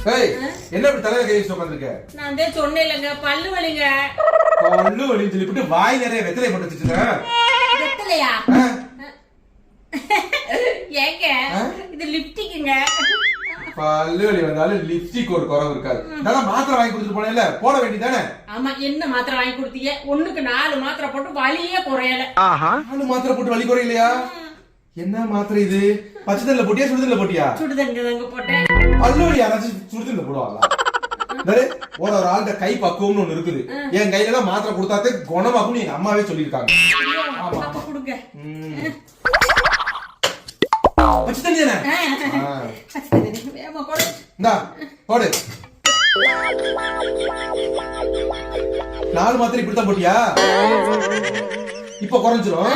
என்ன இப்படி தலையில கை வச்சு உட்காந்துருக்க? நான் சொன்னேன்லங்க பல்லு வலிங்க. பல்லு வலின்னு சொல்லிவிட்டு வாய் நிறைய வெத்தலை போட்டு வச்சுட்டேன். வெத்தலையா? ஏங்க இது லிப்டிக்குங்க. பல்லு வலி வந்தாலும் லிப்ஸ்டிக் ஒரு குறவு இருக்காது. நான் மாத்திரை வாங்கி கொடுத்துட்டு போனேன்ல, போட வேண்டியதானே? ஆமா, என்ன மாத்திரை வாங்கி கொடுத்தீங்க? ஒண்ணுக்கு 4 மாத்திரை போட்டு வலியே குறையல. 4 மாத்திரை போட்டு வலி குறையலையா? என்ன மாத்திரை இது? பச்சை தண்ணில போட்டியா சுடுதண்ணில போட்டியா? சுடுதண்ணில தாங்க போட்டேன். பல்லு வலி யாராச்சும் சுடுதண்ணில போடுவாங்களா? ஒரு ஆள்கிட்ட கை பக்குவம்னு ஒண்ணு இருக்குது. என் கையில எல்லாம் மாத்திரை கொடுத்தாத்தே குணமாகும்னு எங்க அம்மாவே சொல்லியிருக்காங்க. அப்ப கொடுங்க. பச்சை தண்ணி தானே? இந்தா போடு. 4 மாத்திரை இப்படித்தான் போட்டியா? இப்ப குறைஞ்சிரும்.